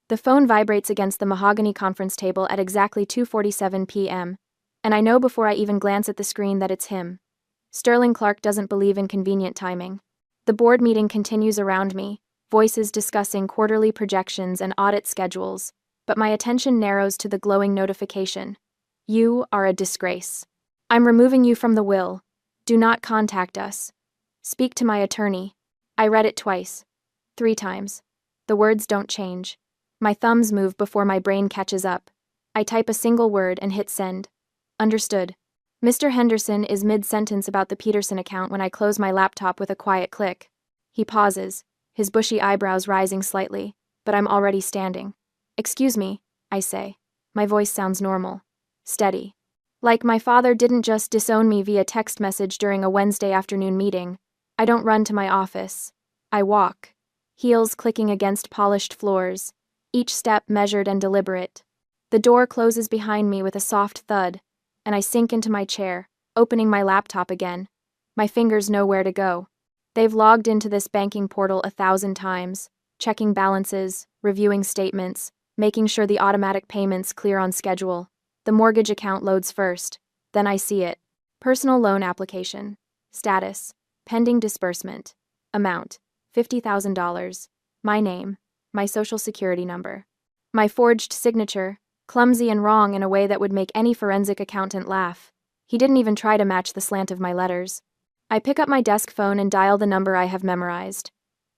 The phone vibrates against the mahogany conference table at exactly 2:47 p.m., and I know before I even glance at the screen that it's him. Sterling Clark doesn't believe in convenient timing. The board meeting continues around me, voices discussing quarterly projections and audit schedules, but my attention narrows to the glowing notification. You are a disgrace. I'm removing you from the will. Do not contact us. Speak to my attorney. I read it twice. 3 times. The words don't change. My thumbs move before my brain catches up. I type a single word and hit send. Understood. Mr. Henderson is mid-sentence about the Peterson account when I close my laptop with a quiet click. He pauses, his bushy eyebrows rising slightly, but I'm already standing. Excuse me, I say. My voice sounds normal. Steady. Like my father didn't just disown me via text message during a Wednesday afternoon meeting. I don't run to my office. I walk. Heels clicking against polished floors, each step measured and deliberate. The door closes behind me with a soft thud, and I sink into my chair, opening my laptop again. My fingers know where to go. They've logged into this banking portal 1,000 times, checking balances, reviewing statements, making sure the automatic payments clear on schedule. The mortgage account loads first, then I see it. Personal loan application. Status. Pending disbursement. Amount. $50,000. My name. My social security number. My forged signature, clumsy and wrong in a way that would make any forensic accountant laugh. He didn't even try to match the slant of my letters. I pick up my desk phone and dial the number I have memorized.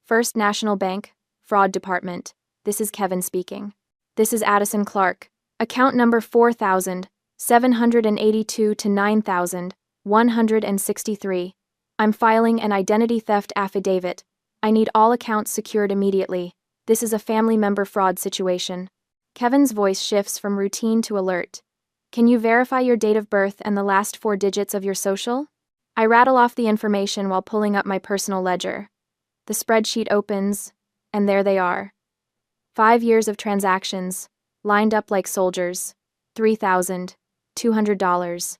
First National Bank, Fraud Department. This is Kevin speaking. This is Addison Clark. Account number 4,782 to 9,163. I'm filing an identity theft affidavit. I need all accounts secured immediately. This is a family member fraud situation. Kevin's voice shifts from routine to alert. Can you verify your date of birth and the last 4 digits of your social? I rattle off the information while pulling up my personal ledger. The spreadsheet opens, and there they are. 5 years of transactions, lined up like soldiers. $3,200.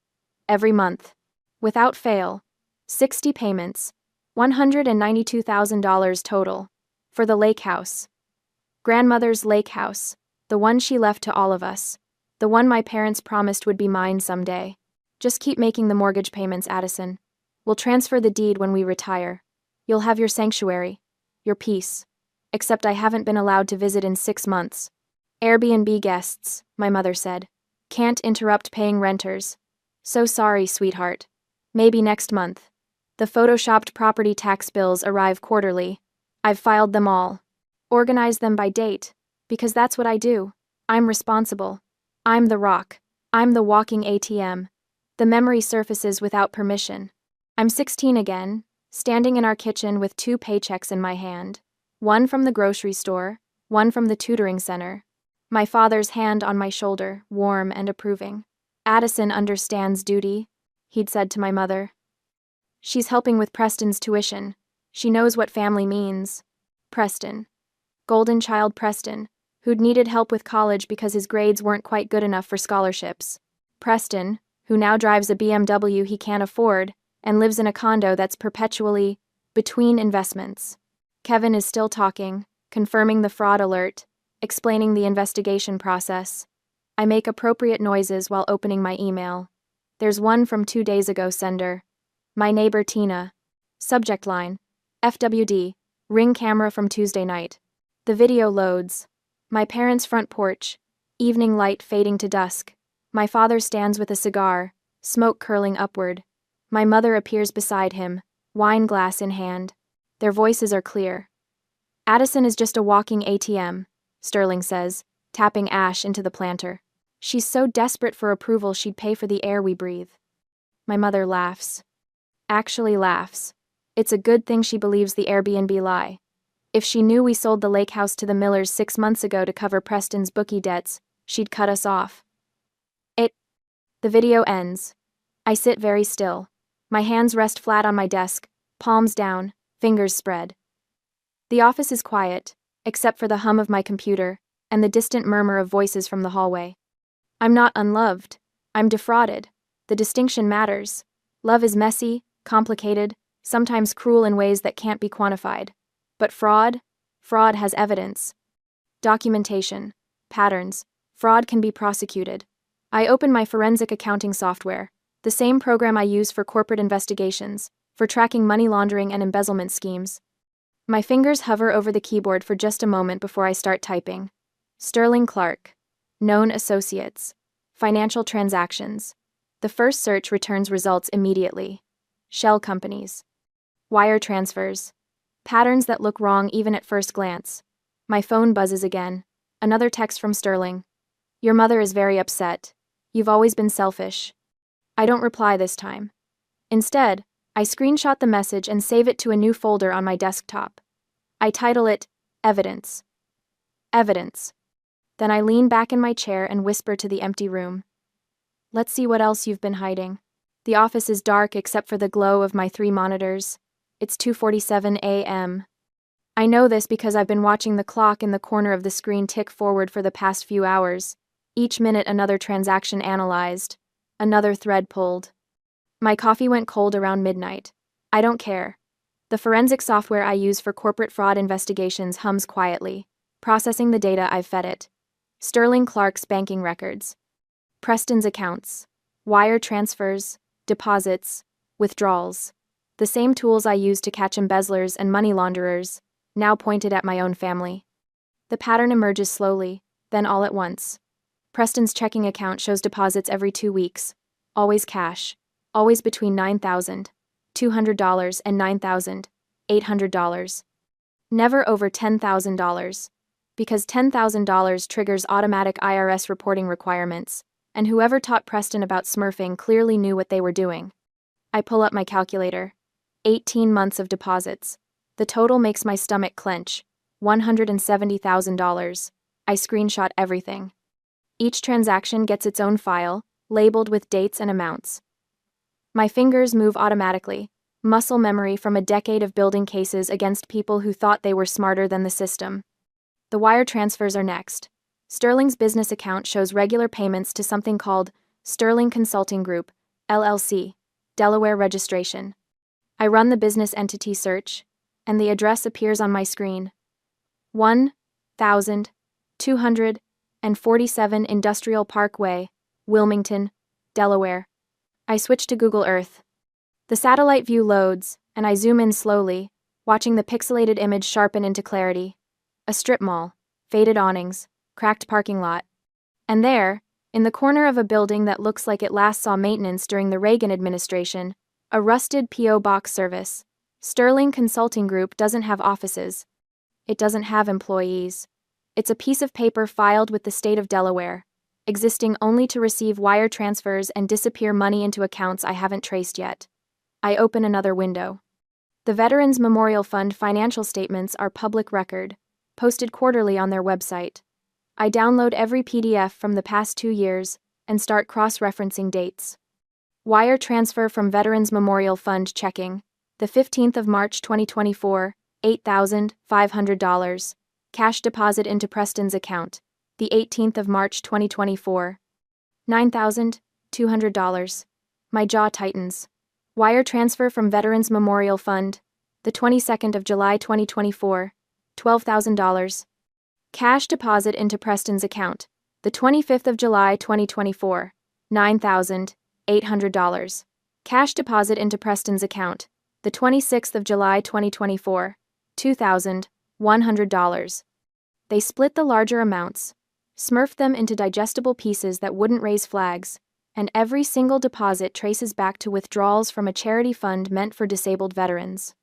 Every month. Without fail. 60 payments. $192,000 total. For the lake house. Grandmother's lake house. The one she left to all of us. The one my parents promised would be mine someday. Just keep making the mortgage payments, Addison. We'll transfer the deed when we retire. You'll have your sanctuary. Your peace. Except I haven't been allowed to visit in 6 months. Airbnb guests, my mother said. Can't interrupt paying renters. So sorry, sweetheart. Maybe next month. The photoshopped property tax bills arrive quarterly. I've filed them all. Organized them by date. Because that's what I do. I'm responsible. I'm the rock. I'm the walking ATM. The memory surfaces without permission. I'm 16 again, standing in our kitchen with 2 paychecks in my hand. One from the grocery store, one from the tutoring center. My father's hand on my shoulder, warm and approving. Addison understands duty, he'd said to my mother. She's helping with Preston's tuition. She knows what family means. Preston. Golden child Preston, who'd needed help with college because his grades weren't quite good enough for scholarships. Preston, who now drives a BMW he can't afford and lives in a condo that's perpetually between investments. Kevin is still talking, confirming the fraud alert, explaining the investigation process. I make appropriate noises while opening my email. There's one from 2 days ago, sender. My neighbor Tina. Subject line. FWD. Ring camera from Tuesday night. The video loads. My parents' front porch. Evening light fading to dusk. My father stands with a cigar, smoke curling upward. My mother appears beside him, wine glass in hand. Their voices are clear. Addison is just a walking ATM, Sterling says, tapping ash into the planter. She's so desperate for approval she'd pay for the air we breathe. My mother laughs. Actually laughs. It's a good thing she believes the Airbnb lie. If she knew we sold the lake house to the Millers 6 months ago to cover Preston's bookie debts, she'd cut us off. The video ends. I sit very still. My hands rest flat on my desk, palms down, fingers spread. The office is quiet, except for the hum of my computer and the distant murmur of voices from the hallway. I'm not unloved. I'm defrauded. The distinction matters. Love is messy, complicated, sometimes cruel in ways that can't be quantified. But fraud has evidence. Documentation. Patterns. Fraud can be prosecuted. I open my forensic accounting software, the same program I use for corporate investigations, for tracking money laundering and embezzlement schemes. My fingers hover over the keyboard for just a moment before I start typing. Sterling Clark. Known associates. Financial transactions. The first search returns results immediately. Shell companies. Wire transfers. Patterns that look wrong even at first glance. My phone buzzes again. Another text from Sterling. Your mother is very upset. You've always been selfish. I don't reply this time. Instead, I screenshot the message and save it to a new folder on my desktop. I title it, Evidence. Evidence. Then I lean back in my chair and whisper to the empty room. Let's see what else you've been hiding. The office is dark except for the glow of my 3 monitors. It's 2:47 a.m. I know this because I've been watching the clock in the corner of the screen tick forward for the past few hours. Each minute another transaction analyzed. Another thread pulled. My coffee went cold around midnight. I don't care. The forensic software I use for corporate fraud investigations hums quietly, processing the data I've fed it. Sterling Clark's banking records. Preston's accounts. Wire transfers, deposits, withdrawals. The same tools I use to catch embezzlers and money launderers, now pointed at my own family. The pattern emerges slowly, then all at once. Preston's checking account shows deposits every 2 weeks. Always cash. Always between $9,200 and $9,800. Never over $10,000. Because $10,000 triggers automatic IRS reporting requirements, and whoever taught Preston about smurfing clearly knew what they were doing. I pull up my calculator. 18 months of deposits. The total makes my stomach clench. $170,000. I screenshot everything. Each transaction gets its own file, labeled with dates and amounts. My fingers move automatically, muscle memory from a decade of building cases against people who thought they were smarter than the system. The wire transfers are next. Sterling's business account shows regular payments to something called Sterling Consulting Group, LLC, Delaware registration. I run the business entity search, and the address appears on my screen. 1247 Industrial Parkway, Wilmington, Delaware. I switch to Google Earth. The satellite view loads, and I zoom in slowly, watching the pixelated image sharpen into clarity. A strip mall, faded awnings, cracked parking lot. And there, in the corner of a building that looks like it last saw maintenance during the Reagan administration, a rusted P.O. box service. Sterling Consulting Group doesn't have offices. It doesn't have employees. It's a piece of paper filed with the state of Delaware, existing only to receive wire transfers and disappear money into accounts I haven't traced yet. I open another window. The Veterans Memorial Fund financial statements are public record, posted quarterly on their website. I download every PDF from the past 2 years and start cross-referencing dates. Wire transfer from Veterans Memorial Fund checking, the 15th of March 2024, $8,500. Cash deposit into Preston's account, the 18th of March 2024, $9,200. My jaw tightens. Wire transfer from Veterans Memorial Fund, the 22nd of July 2024, $12,000. Cash deposit into Preston's account, the 25th of July 2024, $9,800. Cash deposit into Preston's account, the 26th of July 2024, $2,100. They split the larger amounts, smurfed them into digestible pieces that wouldn't raise flags, and every single deposit traces back to withdrawals from a charity fund meant for disabled veterans.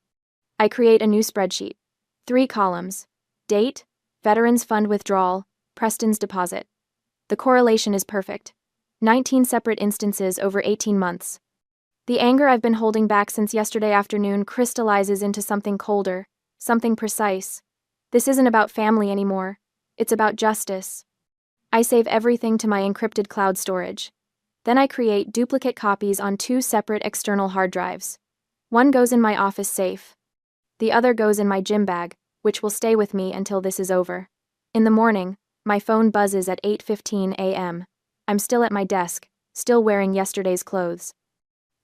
I create a new spreadsheet. 3 columns. Date, Veterans Fund withdrawal, Preston's deposit. The correlation is perfect. 19 separate instances over 18 months. The anger I've been holding back since yesterday afternoon crystallizes into something colder, something precise. This isn't about family anymore. It's about justice. I save everything to my encrypted cloud storage. Then I create duplicate copies on 2 separate external hard drives. One goes in my office safe. The other goes in my gym bag, which will stay with me until this is over. In the morning, my phone buzzes at 8:15 a.m. I'm still at my desk, still wearing yesterday's clothes.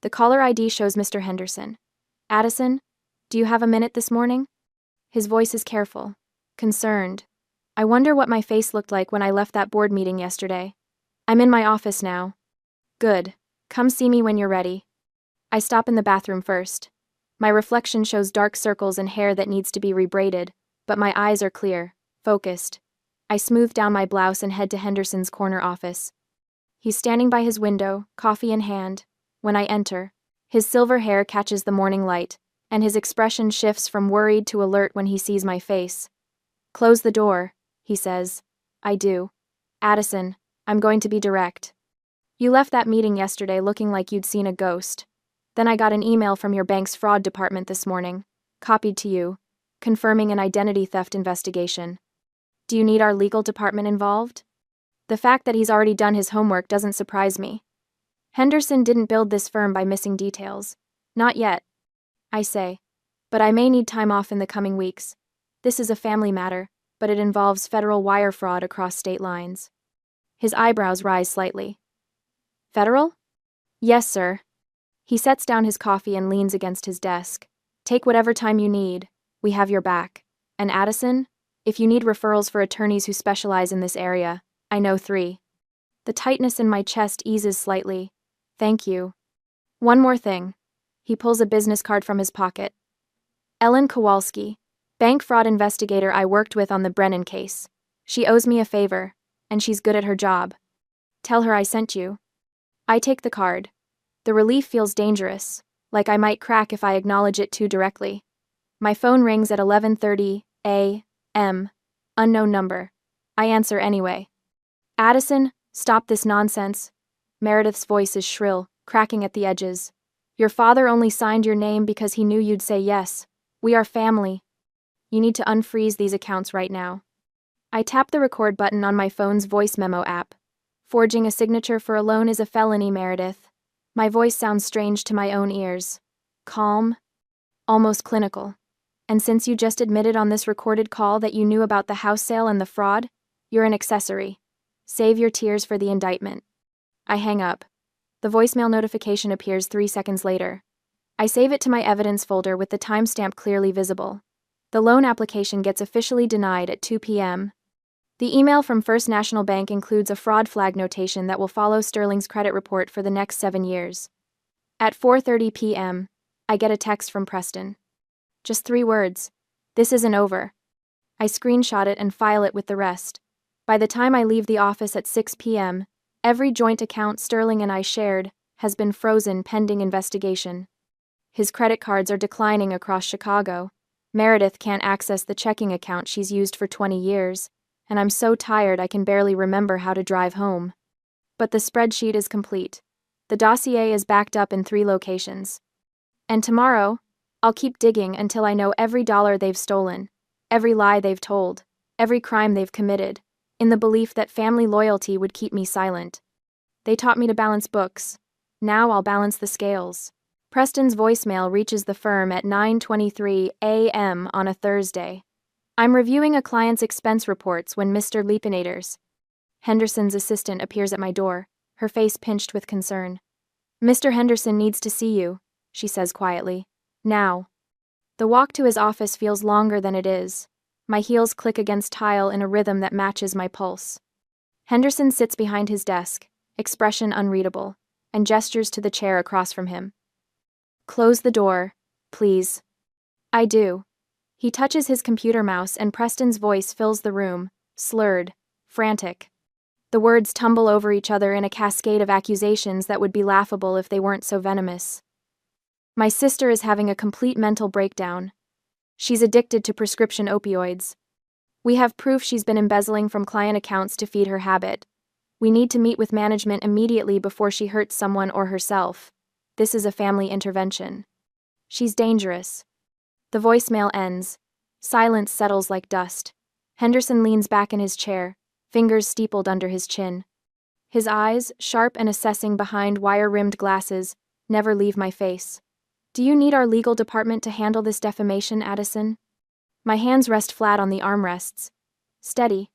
The caller ID shows Mr. Henderson. Addison, do you have a minute this morning? His voice is careful, concerned. I wonder what my face looked like when I left that board meeting yesterday. I'm in my office now. Good. Come see me when you're ready. I stop in the bathroom first. My reflection shows dark circles and hair that needs to be rebraided, but my eyes are clear, focused. I smooth down my blouse and head to Henderson's corner office. He's standing by his window, coffee in hand. When I enter, his silver hair catches the morning light, and his expression shifts from worried to alert when he sees my face. Close the door, he says. I do. Addison, I'm going to be direct. You left that meeting yesterday looking like you'd seen a ghost. Then I got an email from your bank's fraud department this morning, copied to you, confirming an identity theft investigation. Do you need our legal department involved? The fact that he's already done his homework doesn't surprise me. Henderson didn't build this firm by missing details. Not yet, I say. But I may need time off in the coming weeks. This is a family matter, but it involves federal wire fraud across state lines. His eyebrows rise slightly. Federal? Yes, sir. He sets down his coffee and leans against his desk. Take whatever time you need. We have your back. And Addison, if you need referrals for attorneys who specialize in this area, I know 3. The tightness in my chest eases slightly. Thank you. One more thing. He pulls a business card from his pocket. Ellen Kowalski, bank fraud investigator I worked with on the Brennan case. She owes me a favor, and she's good at her job. Tell her I sent you. I take the card. The relief feels dangerous, like I might crack if I acknowledge it too directly. My phone rings at 11:30 a.m. Unknown number. I answer anyway. Addison, stop this nonsense. Meredith's voice is shrill, cracking at the edges. Your father only signed your name because he knew you'd say yes. We are family. You need to unfreeze these accounts right now. I tap the record button on my phone's voice memo app. Forging a signature for a loan is a felony, Meredith. My voice sounds strange to my own ears. Calm. Almost clinical. And since you just admitted on this recorded call that you knew about the house sale and the fraud, you're an accessory. Save your tears for the indictment. I hang up. The voicemail notification appears 3 seconds later. I save it to my evidence folder with the timestamp clearly visible. The loan application gets officially denied at 2 p.m. The email from First National Bank includes a fraud flag notation that will follow Sterling's credit report for the next 7 years. At 4:30 p.m., I get a text from Preston. Just 3 words. This isn't over. I screenshot it and file it with the rest. By the time I leave the office at 6 p.m., every joint account Sterling and I shared has been frozen pending investigation. His credit cards are declining across Chicago. Meredith can't access the checking account she's used for 20 years, and I'm so tired I can barely remember how to drive home. But the spreadsheet is complete. The dossier is backed up in 3 locations. And tomorrow, I'll keep digging until I know every dollar they've stolen, every lie they've told, every crime they've committed, in the belief that family loyalty would keep me silent. They taught me to balance books. Now I'll balance the scales. Preston's voicemail reaches the firm at 9:23 a.m. on a Thursday. I'm reviewing a client's expense reports when Mr. Leapinators, Henderson's assistant, appears at my door, her face pinched with concern. Mr. Henderson needs to see you, she says quietly. Now. The walk to his office feels longer than it is. My heels click against tile in a rhythm that matches my pulse. Henderson sits behind his desk, expression unreadable, and gestures to the chair across from him. Close the door, please. I do. He touches his computer mouse and Preston's voice fills the room, slurred, frantic. The words tumble over each other in a cascade of accusations that would be laughable if they weren't so venomous. My sister is having a complete mental breakdown. She's addicted to prescription opioids. We have proof she's been embezzling from client accounts to feed her habit. We need to meet with management immediately before she hurts someone or herself. This is a family intervention. She's dangerous. The voicemail ends. Silence settles like dust. Henderson leans back in his chair, fingers steepled under his chin. His eyes, sharp and assessing behind wire-rimmed glasses, never leave my face. Do you need our legal department to handle this defamation, Addison? My hands rest flat on the armrests. Steady.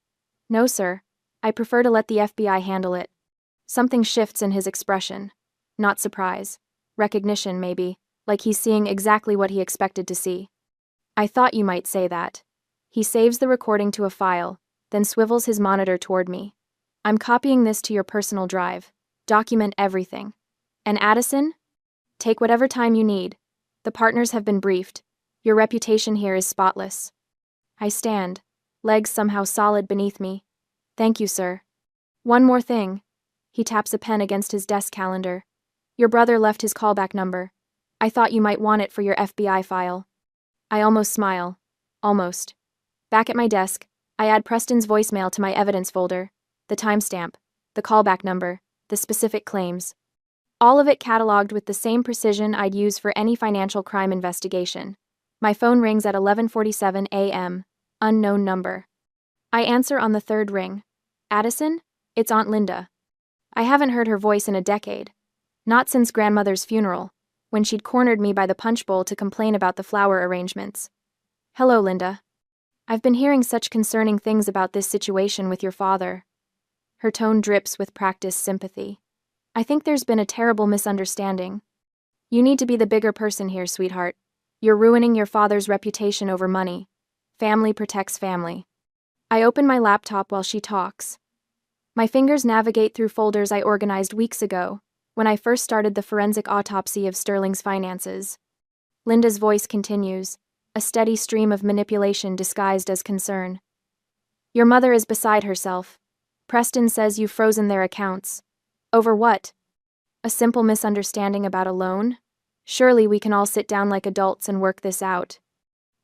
No, sir. I prefer to let the FBI handle it. Something shifts in his expression. Not surprise. Recognition, maybe, like he's seeing exactly what he expected to see. I thought you might say that. He saves the recording to a file, then swivels his monitor toward me. I'm copying this to your personal drive. Document everything. And Addison? Take whatever time you need. The partners have been briefed. Your reputation here is spotless. I stand, legs somehow solid beneath me. Thank you, sir. One more thing. He taps a pen against his desk calendar. Your brother left his callback number. I thought you might want it for your FBI file. I almost smile. Almost. Back at my desk, I add Preston's voicemail to my evidence folder, the timestamp, the callback number, the specific claims. All of it cataloged with the same precision I'd use for any financial crime investigation. My phone rings at 11:47 a.m., unknown number. I answer on the third ring. Addison? It's Aunt Linda. I haven't heard her voice in a decade. Not since grandmother's funeral, when she'd cornered me by the punch bowl to complain about the flower arrangements. Hello, Linda. I've been hearing such concerning things about this situation with your father. Her tone drips with practiced sympathy. I think there's been a terrible misunderstanding. You need to be the bigger person here, sweetheart. You're ruining your father's reputation over money. Family protects family. I open my laptop while she talks. My fingers navigate through folders I organized weeks ago, when I first started the forensic autopsy of Sterling's finances. Linda's voice continues, a steady stream of manipulation disguised as concern. Your mother is beside herself. Preston says you've frozen their accounts. Over what? A simple misunderstanding about a loan? Surely we can all sit down like adults and work this out.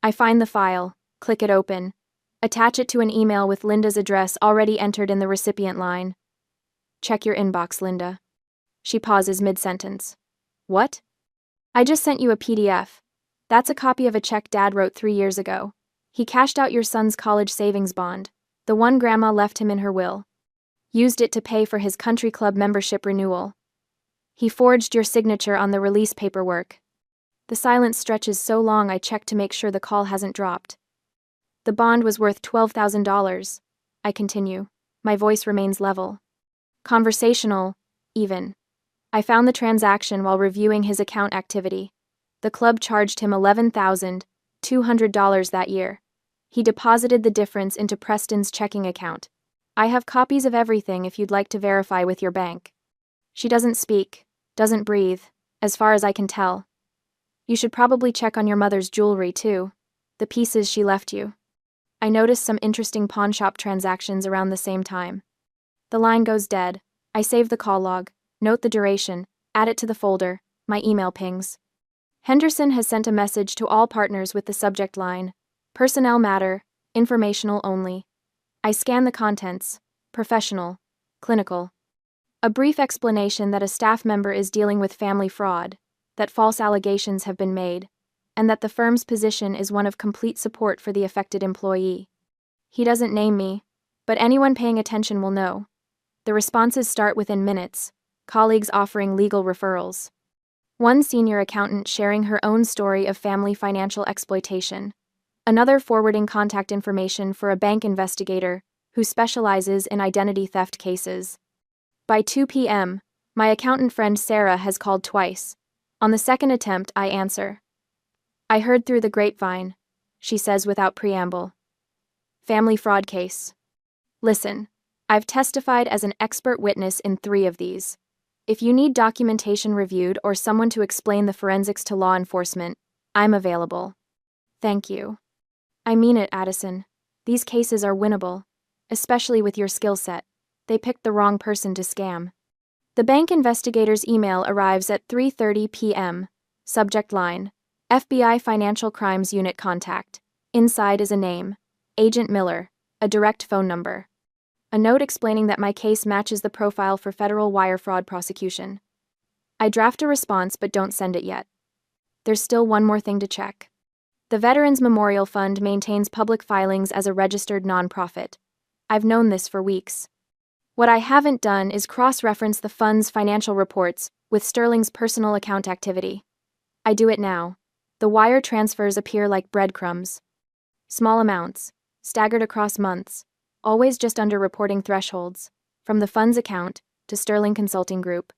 I find the file, click it open, attach it to an email with Linda's address already entered in the recipient line. Check your inbox, Linda. She pauses mid-sentence. What? I just sent you a PDF. That's a copy of a check Dad wrote 3 years ago. He cashed out your son's college savings bond, the one Grandma left him in her will. Used it to pay for his country club membership renewal. He forged your signature on the release paperwork. The silence stretches so long I check to make sure the call hasn't dropped. The bond was worth $12,000. I continue. My voice remains level. Conversational, even. I found the transaction while reviewing his account activity. The club charged him $11,200 that year. He deposited the difference into Preston's checking account. I have copies of everything if you'd like to verify with your bank. She doesn't speak, doesn't breathe, as far as I can tell. You should probably check on your mother's jewelry too, the pieces she left you. I noticed some interesting pawnshop transactions around the same time. The line goes dead. I save the call log, note the duration, add it to the folder, my email pings. Henderson has sent a message to all partners with the subject line, personnel matter, informational only. I scan the contents, professional, clinical. A brief explanation that a staff member is dealing with family fraud, that false allegations have been made, and that the firm's position is one of complete support for the affected employee. He doesn't name me, but anyone paying attention will know. The responses start within minutes, colleagues offering legal referrals. One senior accountant sharing her own story of family financial exploitation. Another forwarding contact information for a bank investigator who specializes in identity theft cases. By 2 p.m., my accountant friend Sarah has called twice. On the second attempt, I answer. I heard through the grapevine, she says without preamble. Family fraud case. Listen, I've testified as an expert witness in 3 of these. If you need documentation reviewed or someone to explain the forensics to law enforcement, I'm available. Thank you. I mean it, Addison. These cases are winnable, especially with your skill set. They picked the wrong person to scam. The bank investigator's email arrives at 3:30 p.m. Subject line, FBI Financial Crimes Unit contact. Inside is a name, Agent Miller, a direct phone number. A note explaining that my case matches the profile for federal wire fraud prosecution. I draft a response but don't send it yet. There's still one more thing to check. The Veterans Memorial Fund maintains public filings as a registered nonprofit. I've known this for weeks. What I haven't done is cross-reference the fund's financial reports with Sterling's personal account activity. I do it now. The wire transfers appear like breadcrumbs. Small amounts, staggered across months, always just under reporting thresholds, from the fund's account to Sterling Consulting Group.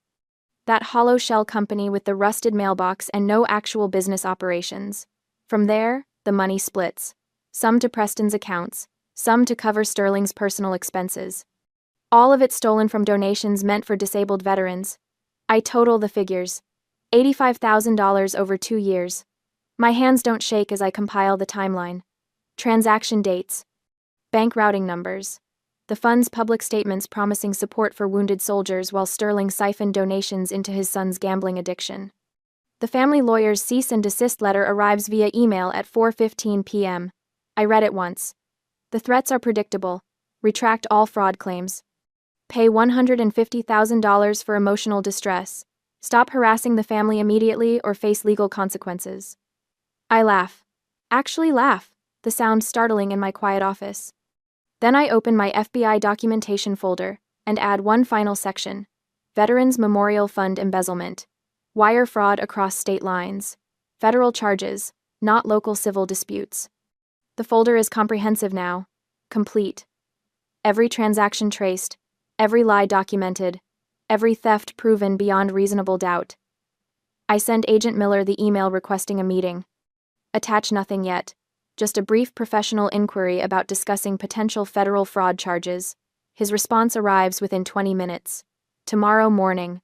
That hollow shell company with the rusted mailbox and no actual business operations. From there, the money splits, some to Preston's accounts, some to cover Sterling's personal expenses. All of it stolen from donations meant for disabled veterans. I total the figures. $85,000 over 2 years. My hands don't shake as I compile the timeline. Transaction dates. Bank routing numbers. The fund's public statements promising support for wounded soldiers while Sterling siphoned donations into his son's gambling addiction. The family lawyer's cease and desist letter arrives via email at 4:15 p.m. I read it once. The threats are predictable. Retract all fraud claims. Pay $150,000 for emotional distress. Stop harassing the family immediately or face legal consequences. I laugh. Actually laugh, the sound startling in my quiet office. Then I open my FBI documentation folder and add one final section. Veterans Memorial Fund embezzlement. Wire fraud across state lines. Federal charges, not local civil disputes. The folder is comprehensive now. Complete. Every transaction traced. Every lie documented. Every theft proven beyond reasonable doubt. I send Agent Miller the email requesting a meeting. Attach nothing yet. Just a brief professional inquiry about discussing potential federal fraud charges. His response arrives within 20 minutes. Tomorrow morning.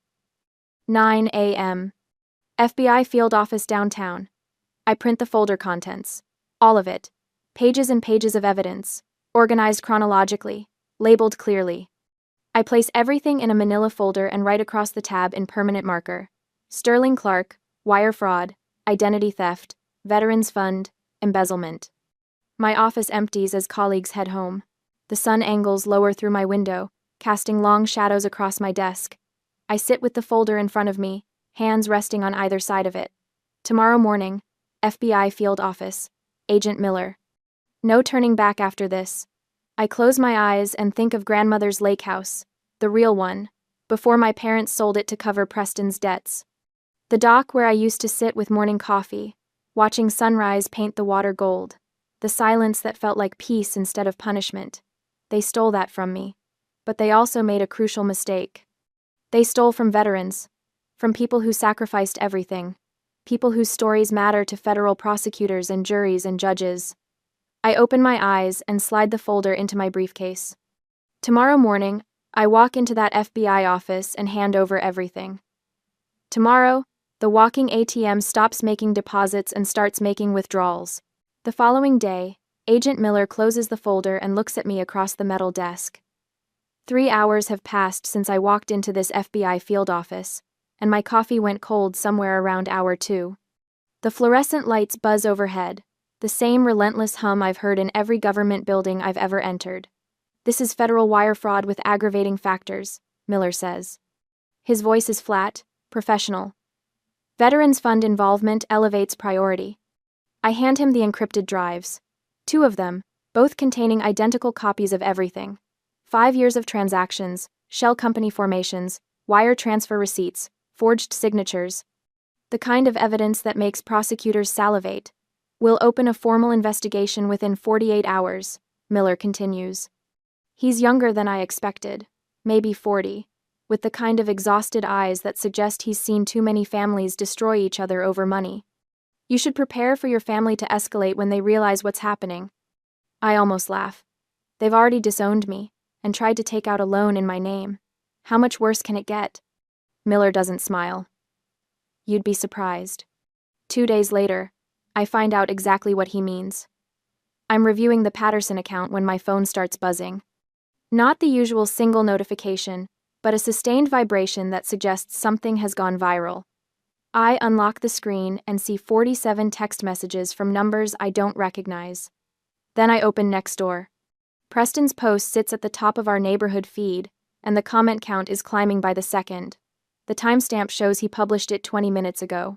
9 a.m. FBI field office downtown. I print the folder contents. All of it. Pages and pages of evidence. Organized chronologically. Labeled clearly. I place everything in a manila folder and write across the tab in permanent marker. Sterling Clark, wire fraud, identity theft, Veterans Fund, embezzlement. My office empties as colleagues head home. The sun angles lower through my window, casting long shadows across my desk. I sit with the folder in front of me, hands resting on either side of it. Tomorrow morning, FBI field office, Agent Miller. No turning back after this. I close my eyes and think of grandmother's lake house, the real one, before my parents sold it to cover Preston's debts. The dock where I used to sit with morning coffee, watching sunrise paint the water gold. The silence that felt like peace instead of punishment. They stole that from me. But they also made a crucial mistake. They stole from veterans. From people who sacrificed everything. People whose stories matter to federal prosecutors and juries and judges. I open my eyes and slide the folder into my briefcase. Tomorrow morning, I walk into that FBI office and hand over everything. Tomorrow, the walking ATM stops making deposits and starts making withdrawals. The following day, Agent Miller closes the folder and looks at me across the metal desk. 3 hours have passed since I walked into this FBI field office, and my coffee went cold somewhere around hour 2. The fluorescent lights buzz overhead, the same relentless hum I've heard in every government building I've ever entered. This is federal wire fraud with aggravating factors, Miller says. His voice is flat, professional. Veterans Fund involvement elevates priority. I hand him the encrypted drives. 2 of them, both containing identical copies of everything. 5 years of transactions, shell company formations, wire transfer receipts, forged signatures. The kind of evidence that makes prosecutors salivate. We'll open a formal investigation within 48 hours, Miller continues. He's younger than I expected, maybe 40, with the kind of exhausted eyes that suggest he's seen too many families destroy each other over money. You should prepare for your family to escalate when they realize what's happening. I almost laugh. They've already disowned me and tried to take out a loan in my name. How much worse can it get? Miller doesn't smile. You'd be surprised. 2 days later, I find out exactly what he means. I'm reviewing the Patterson account when my phone starts buzzing. Not the usual single notification, but a sustained vibration that suggests something has gone viral. I unlock the screen and see 47 text messages from numbers I don't recognize. Then I open Nextdoor. Preston's post sits at the top of our neighborhood feed, and the comment count is climbing by the second. The timestamp shows he published it 20 minutes ago.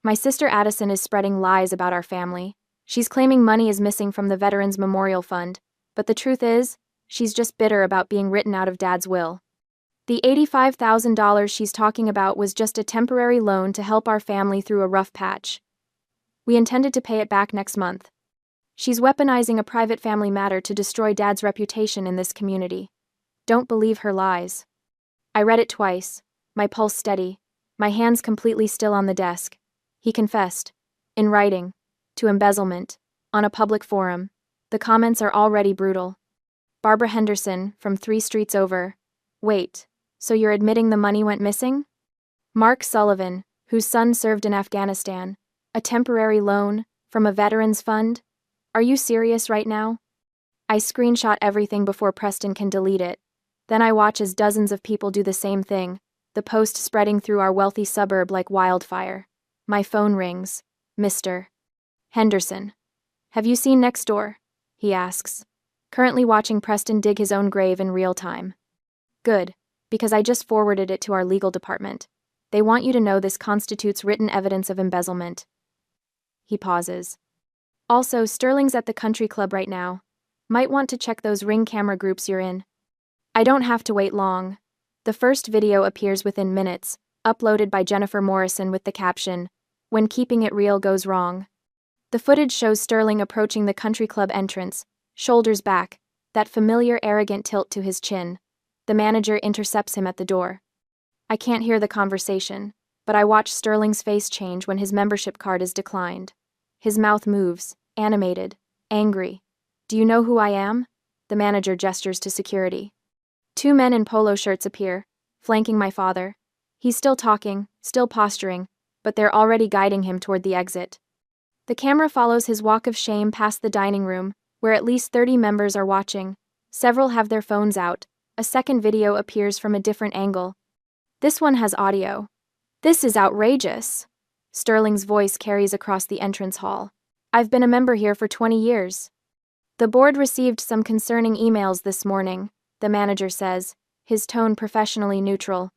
My sister Addison is spreading lies about our family. She's claiming money is missing from the Veterans Memorial Fund, but the truth is, she's just bitter about being written out of Dad's will. The $85,000 she's talking about was just a temporary loan to help our family through a rough patch. We intended to pay it back next month. She's weaponizing a private family matter to destroy Dad's reputation in this community. Don't believe her lies. I read it twice, my pulse steady, my hands completely still on the desk. He confessed, in writing, to embezzlement, on a public forum. The comments are already brutal. Barbara Henderson, from 3 streets over. Wait, so you're admitting the money went missing? Mark Sullivan, whose son served in Afghanistan. A temporary loan, from a veterans fund? Are you serious right now? I screenshot everything before Preston can delete it. Then I watch as dozens of people do the same thing, the post spreading through our wealthy suburb like wildfire. My phone rings. Mr. Henderson. Have you seen next door? He asks. Currently watching Preston dig his own grave in real time. Good, because I just forwarded it to our legal department. They want you to know this constitutes written evidence of embezzlement. He pauses. Also, Sterling's at the country club right now. Might want to check those Ring camera groups you're in. I don't have to wait long. The first video appears within minutes, uploaded by Jennifer Morrison with the caption, "When keeping it real goes wrong." The footage shows Sterling approaching the country club entrance, shoulders back, that familiar arrogant tilt to his chin. The manager intercepts him at the door. I can't hear the conversation, but I watch Sterling's face change when his membership card is declined. His mouth moves, animated, angry. "Do you know who I am?" The manager gestures to security. 2 men in polo shirts appear, flanking my father. He's still talking, still posturing, but they're already guiding him toward the exit. The camera follows his walk of shame past the dining room, where at least 30 members are watching. Several have their phones out. A second video appears from a different angle. This one has audio. "This is outrageous." Sterling's voice carries across the entrance hall. "I've been a member here for 20 years. The board received some concerning emails this morning," the manager says, his tone professionally neutral.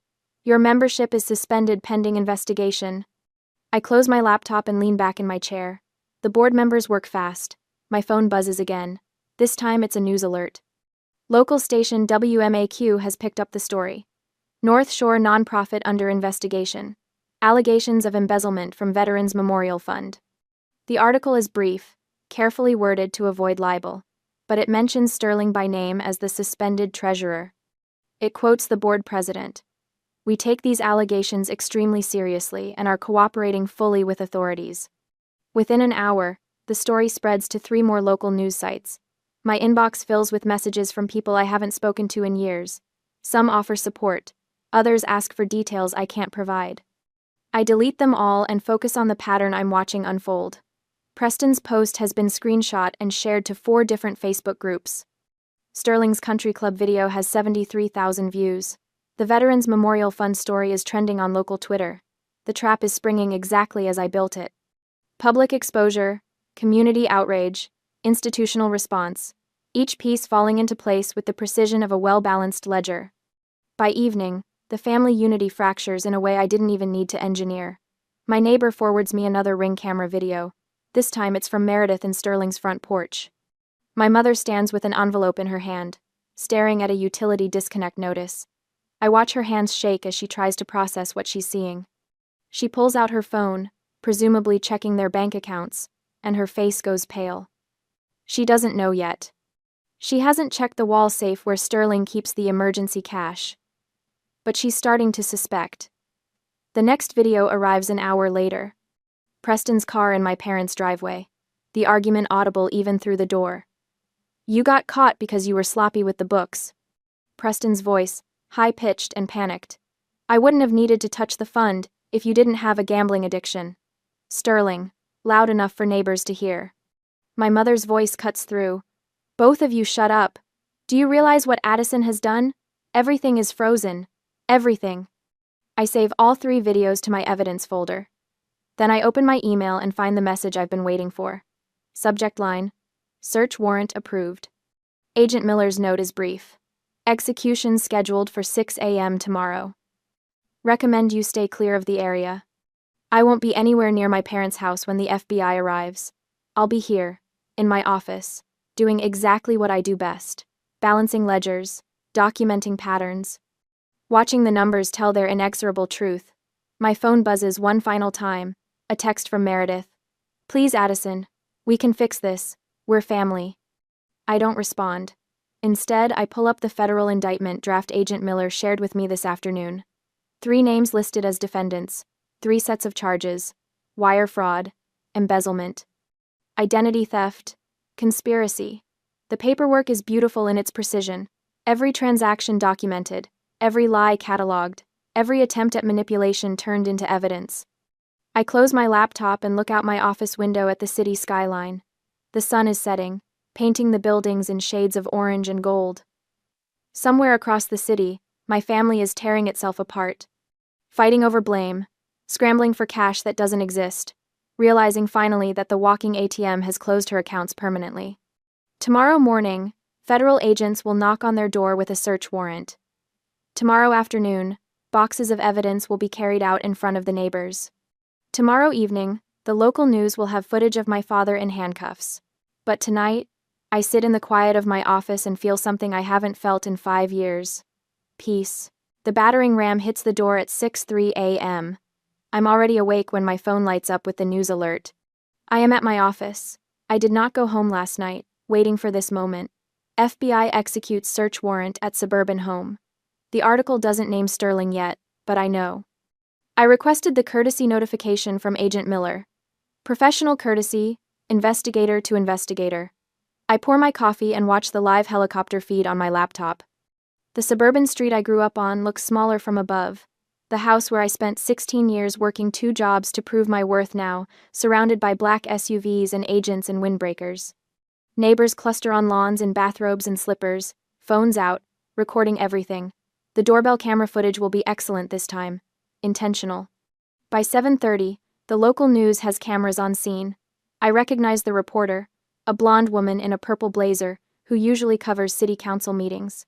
"Your membership is suspended pending investigation." I close my laptop and lean back in my chair. The board members work fast. My phone buzzes again. This time it's a news alert. Local station WMAQ has picked up the story. North Shore nonprofit under investigation. Allegations of embezzlement from Veterans Memorial Fund. The article is brief, carefully worded to avoid libel, but it mentions Sterling by name as the suspended treasurer. It quotes the board president. "We take these allegations extremely seriously and are cooperating fully with authorities." Within an hour, the story spreads to 3 more local news sites. My inbox fills with messages from people I haven't spoken to in years. Some offer support, others ask for details I can't provide. I delete them all and focus on the pattern I'm watching unfold. Preston's post has been screenshot and shared to 4 different Facebook groups. Sterling's country club video has 73,000 views. The Veterans Memorial Fund story is trending on local Twitter. The trap is springing exactly as I built it. Public exposure, community outrage, institutional response, each piece falling into place with the precision of a well-balanced ledger. By evening, the family unity fractures in a way I didn't even need to engineer. My neighbor forwards me another Ring camera video. This time it's from Meredith in Sterling's front porch. My mother stands with an envelope in her hand, staring at a utility disconnect notice. I watch her hands shake as she tries to process what she's seeing. She pulls out her phone, presumably checking their bank accounts, and her face goes pale. She doesn't know yet. She hasn't checked the wall safe where Sterling keeps the emergency cash. But she's starting to suspect. The next video arrives an hour later. Preston's car in my parents' driveway. The argument audible even through the door. "You got caught because you were sloppy with the books." Preston's voice, high-pitched and panicked. "I wouldn't have needed to touch the fund if you didn't have a gambling addiction." Sterling, loud enough for neighbors to hear. My mother's voice cuts through. "Both of you shut up. Do you realize what Addison has done? Everything is frozen. Everything." I save all 3 videos to my evidence folder. Then I open my email and find the message I've been waiting for. Subject line: Search warrant approved. Agent Miller's note is brief. Execution scheduled for 6 a.m. tomorrow. Recommend you stay clear of the area. I won't be anywhere near my parents' house when the FBI arrives. I'll be here, in my office, doing exactly what I do best: balancing ledgers, documenting patterns, watching the numbers tell their inexorable truth. My phone buzzes one final time, a text from Meredith. "Please, Addison, we can fix this. We're family." I don't respond. Instead, I pull up the federal indictment draft Agent Miller shared with me this afternoon. 3 names listed as defendants, 3 sets of charges: wire fraud, embezzlement, identity theft, Conspiracy. The paperwork is beautiful in its precision. Every transaction documented, every lie catalogued, every attempt at manipulation turned into evidence. I close my laptop and look out my office window at the city skyline. The sun is setting, painting the buildings in shades of orange and gold. Somewhere across the city, my family is tearing itself apart. Fighting over blame, scrambling for cash that doesn't exist, realizing finally that the walking ATM has closed her accounts permanently. Tomorrow morning, federal agents will knock on their door with a search warrant. Tomorrow afternoon, boxes of evidence will be carried out in front of the neighbors. Tomorrow evening, the local news will have footage of my father in handcuffs. But tonight, I sit in the quiet of my office and feel something I haven't felt in 5 years. Peace. The battering ram hits the door at 6:03 a.m. I'm already awake when my phone lights up with the news alert. I am at my office. I did not go home last night, waiting for this moment. FBI executes search warrant at suburban home. The article doesn't name Sterling yet, but I know. I requested the courtesy notification from Agent Miller. Professional courtesy, investigator to investigator. I pour my coffee and watch the live helicopter feed on my laptop. The suburban street I grew up on looks smaller from above. The house where I spent 16 years working 2 jobs to prove my worth now, surrounded by black SUVs and agents and windbreakers. Neighbors cluster on lawns in bathrobes and slippers, phones out, recording everything. The doorbell camera footage will be excellent this time. Intentional. By 7:30, the local news has cameras on scene. I recognize the reporter, a blonde woman in a purple blazer, who usually covers city council meetings.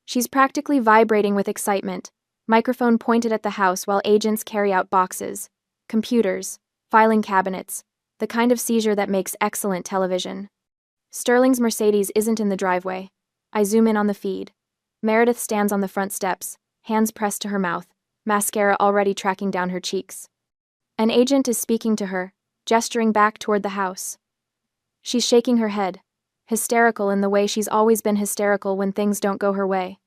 She's practically vibrating with excitement, microphone pointed at the house while agents carry out boxes, computers, filing cabinets, the kind of seizure that makes excellent television. Sterling's Mercedes isn't in the driveway. I zoom in on the feed. Meredith stands on the front steps, hands pressed to her mouth, mascara already tracking down her cheeks. An agent is speaking to her, gesturing back toward the house. She's shaking her head, hysterical in the way she's always been hysterical when things don't go her way.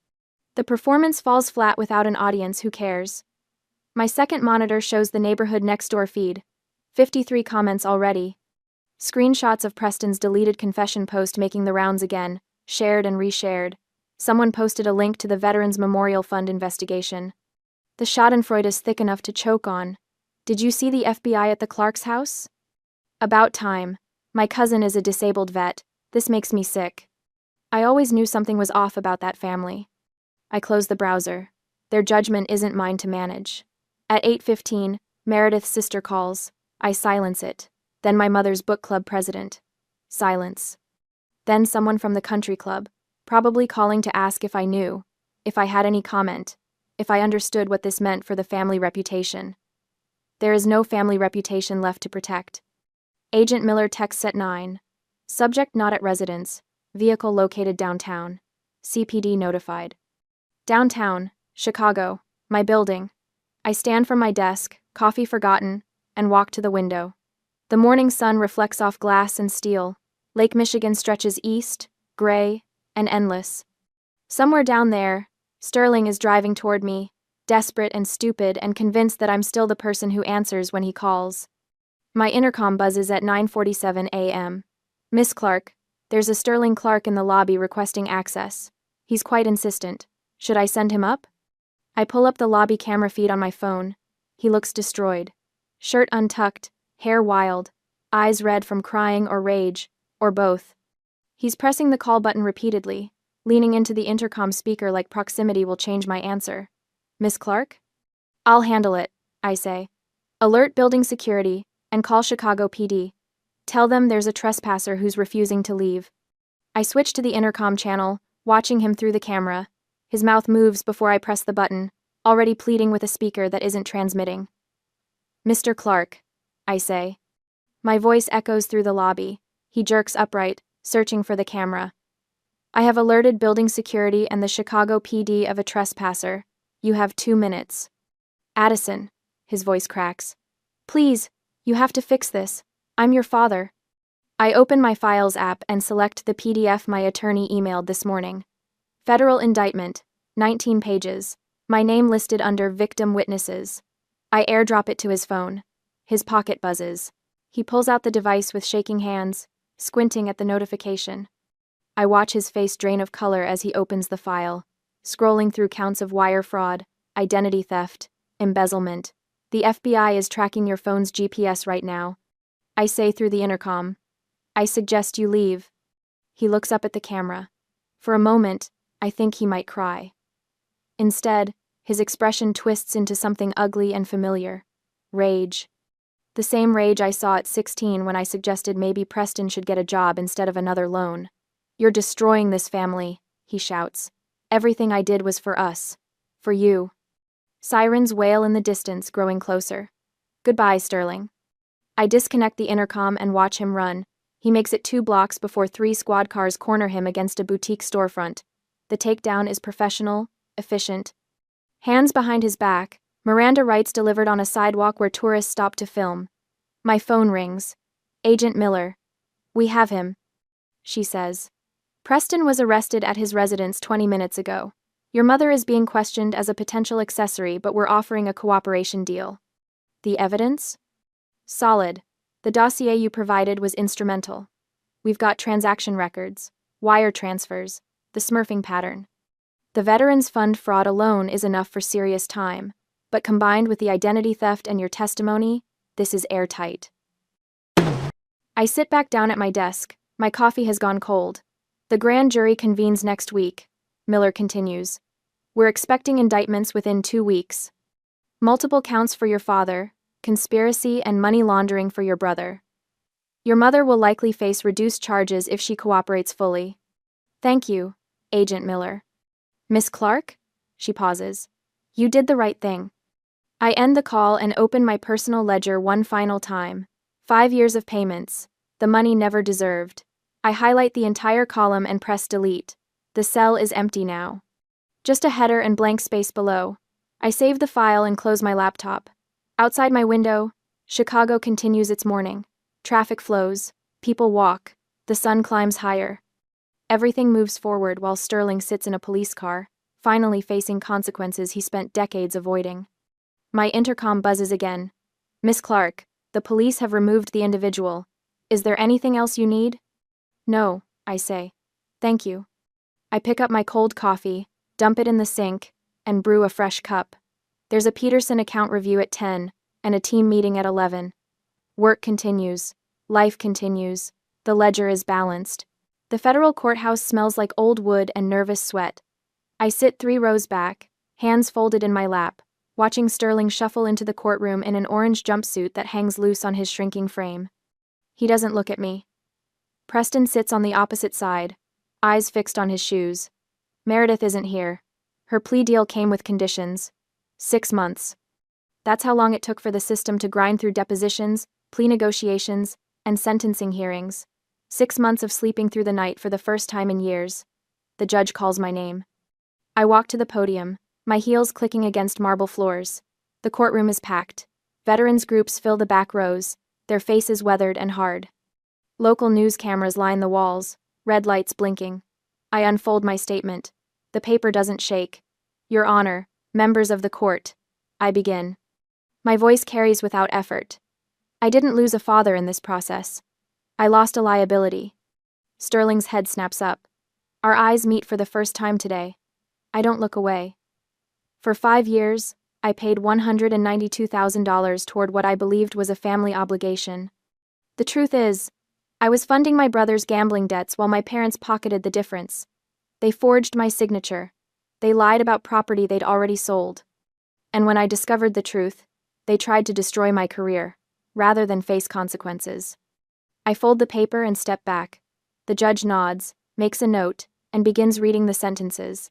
The performance falls flat without an audience who cares. My second monitor shows the neighborhood next door feed. 53 comments already. Screenshots of Preston's deleted confession post making the rounds again, shared and reshared. Someone posted a link to the Veterans Memorial Fund investigation. The schadenfreude is thick enough to choke on. Did you see the FBI at the Clark's house? About time. My cousin is a disabled vet. This makes me sick. I always knew something was off about that family. I close the browser. Their judgment isn't mine to manage. At 8:15, Meredith's sister calls. I silence it. Then my mother's book club president. Silence. Then someone from the country club, probably calling to ask if I knew, if I had any comment, if I understood what this meant for the family reputation. There is no family reputation left to protect. Agent Miller texts at 9. Subject not at residence. Vehicle located downtown. CPD notified. Downtown, Chicago, my building. I stand from my desk, coffee forgotten, and walk to the window. The morning sun reflects off glass and steel. Lake Michigan stretches east, gray, and endless. Somewhere down there, Sterling is driving toward me, desperate and stupid and convinced that I'm still the person who answers when he calls. My intercom buzzes at 9:47 a.m. Miss Clark, there's a Sterling Clark in the lobby requesting access. He's quite insistent. Should I send him up? I pull up the lobby camera feed on my phone. He looks destroyed. Shirt untucked, hair wild, eyes red from crying or rage, or both. He's pressing the call button repeatedly, leaning into the intercom speaker like proximity will change my answer. Miss Clark? I'll handle it, I say. Alert building security, and call Chicago PD. Tell them there's a trespasser who's refusing to leave. I switch to the intercom channel, watching him through the camera. His mouth moves before I press the button, already pleading with a speaker that isn't transmitting. Mr. Clark, I say. My voice echoes through the lobby. He jerks upright, searching for the camera. I have alerted building security and the Chicago PD of a trespasser. You have 2 minutes. Addison, his voice cracks. Please, you have to fix this. I'm your father. I open my Files app and select the PDF my attorney emailed this morning. Federal indictment, 19 pages. My name listed under victim witnesses. I airdrop it to his phone. His pocket buzzes. He pulls out the device with shaking hands, squinting at the notification. I watch his face drain of color as he opens the file, scrolling through counts of wire fraud, identity theft, embezzlement. The FBI is tracking your phone's GPS right now. I say through the intercom. I suggest you leave. He looks up at the camera. For a moment, I think he might cry. Instead, his expression twists into something ugly and familiar. Rage. The same rage I saw at 16 when I suggested maybe Preston should get a job instead of another loan. You're destroying this family, he shouts. Everything I did was for us. For you. Sirens wail in the distance, growing closer. Goodbye, Sterling. I disconnect the intercom and watch him run. He makes it 2 blocks before 3 squad cars corner him against a boutique storefront. The takedown is professional, efficient. Hands behind his back, Miranda writes delivered on a sidewalk where tourists stop to film. My phone rings. Agent Miller. We have him, she says. Preston was arrested at his residence 20 minutes ago. Your mother is being questioned as a potential accessory, but we're offering a cooperation deal. The evidence? Solid. The dossier you provided was instrumental. We've got transaction records, wire transfers, the smurfing pattern. The Veterans Fund fraud alone is enough for serious time, but combined with the identity theft and your testimony, this is airtight. I sit back down at my desk. My coffee has gone cold. The grand jury convenes next week, Miller continues. We're expecting indictments within 2 weeks. Multiple counts for your father, conspiracy and money laundering for your brother. Your mother will likely face reduced charges if she cooperates fully. Thank you, Agent Miller. Miss Clark? She pauses. You did the right thing. I end the call and open my personal ledger one final time. 5 years of payments. The money never deserved. I highlight the entire column and press delete. The cell is empty now. Just a header and blank space below. I save the file and close my laptop. Outside my window, Chicago continues its morning. Traffic flows. People walk. The sun climbs higher. Everything moves forward while Sterling sits in a police car, finally facing consequences he spent decades avoiding. My intercom buzzes again. Miss Clark, the police have removed the individual. Is there anything else you need? No, I say. Thank you. I pick up my cold coffee, dump it in the sink, and brew a fresh cup. There's a Peterson account review at 10, and a team meeting at 11. Work continues. Life continues. The ledger is balanced. The federal courthouse smells like old wood and nervous sweat. I sit 3 rows back, hands folded in my lap, watching Sterling shuffle into the courtroom in an orange jumpsuit that hangs loose on his shrinking frame. He doesn't look at me. Preston sits on the opposite side, eyes fixed on his shoes. Meredith isn't here. Her plea deal came with conditions. 6 months. That's how long it took for the system to grind through depositions, plea negotiations, and sentencing hearings. 6 months of sleeping through the night for the first time in years. The judge calls my name. I walk to the podium, my heels clicking against marble floors. The courtroom is packed. Veterans groups fill the back rows, their faces weathered and hard. Local news cameras line the walls, red lights blinking. I unfold my statement. The paper doesn't shake. Your Honor, members of the court. I begin. My voice carries without effort. I didn't lose a father in this process. I lost a liability. Sterling's head snaps up. Our eyes meet for the first time today. I don't look away. For 5 years, I paid $192,000 toward what I believed was a family obligation. The truth is, I was funding my brother's gambling debts while my parents pocketed the difference. They forged my signature. They lied about property they'd already sold. And when I discovered the truth, they tried to destroy my career, rather than face consequences. I fold the paper and step back. The judge nods, makes a note, and begins reading the sentences.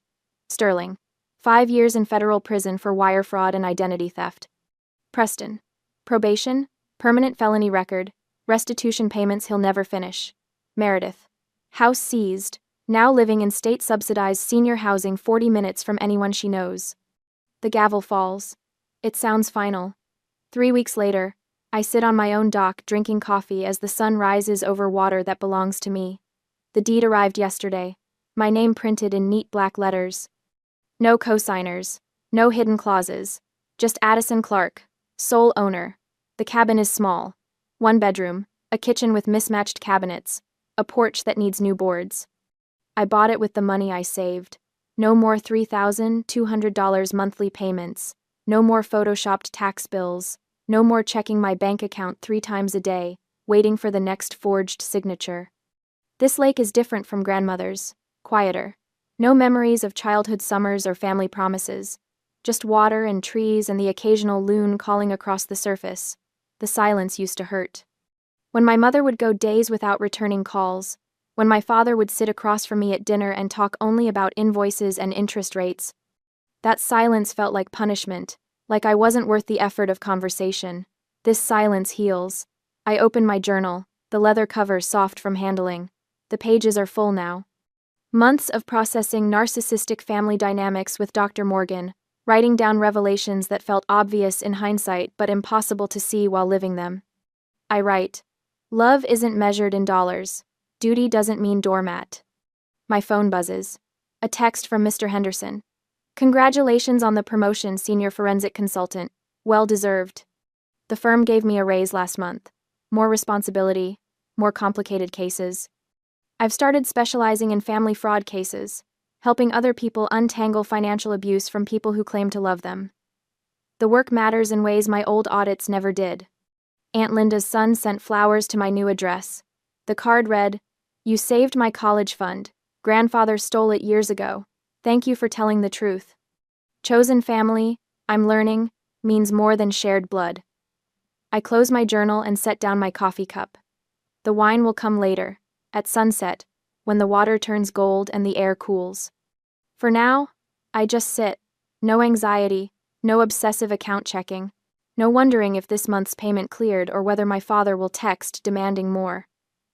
Sterling, 5 years in federal prison for wire fraud and identity theft. Preston, probation, permanent felony record, restitution payments he'll never finish. Meredith, house seized, now living in state-subsidized senior housing 40 minutes from anyone she knows. The gavel falls. It sounds final. 3 weeks later, I sit on my own dock drinking coffee as the sun rises over water that belongs to me. The deed arrived yesterday, my name printed in neat black letters. No co-signers, no hidden clauses, just Addison Clark, sole owner. The cabin is small. 1 bedroom, a kitchen with mismatched cabinets, A porch that needs new boards. I bought it with the money I saved. No more $3,200 monthly payments. No more photoshopped tax bills. No more checking my bank account 3 times a day, waiting for the next forged signature. This lake is different from grandmother's, quieter. No memories of childhood summers or family promises. Just water and trees and the occasional loon calling across the surface. The silence used to hurt. When my mother would go days without returning calls, when my father would sit across from me at dinner and talk only about invoices and interest rates, that silence felt like punishment, like I wasn't worth the effort of conversation. This silence heals. I open my journal, the leather cover soft from handling. The pages are full now. Months of processing narcissistic family dynamics with Dr. Morgan, writing down revelations that felt obvious in hindsight but impossible to see while living them. I write, "Love isn't measured in dollars. Duty doesn't mean doormat." My phone buzzes. A text from Mr. Henderson. "Congratulations on the promotion, senior forensic consultant. Well deserved. The firm gave me a raise last month. More responsibility, more complicated cases. I've started specializing in family fraud cases, helping other people untangle financial abuse from people who claim to love them. The work matters in ways my old audits never did." Aunt Linda's son sent flowers to my new address. The card read, "You saved my college fund. Grandfather stole it years ago. Thank you for telling the truth." Chosen family, I'm learning, means more than shared blood. I close my journal and set down my coffee cup. The wine will come later, at sunset, when the water turns gold and the air cools. For now, I just sit. No anxiety, no obsessive account checking, no wondering if this month's payment cleared or whether my father will text demanding more.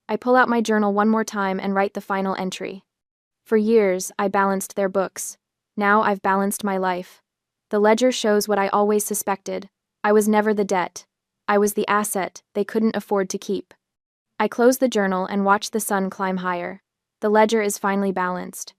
I pull out my journal one more time and write the final entry. For years, I balanced their books. Now I've balanced my life. The ledger shows what I always suspected. I was never the debt. I was the asset they couldn't afford to keep. I close the journal and watch the sun climb higher. The ledger is finally balanced.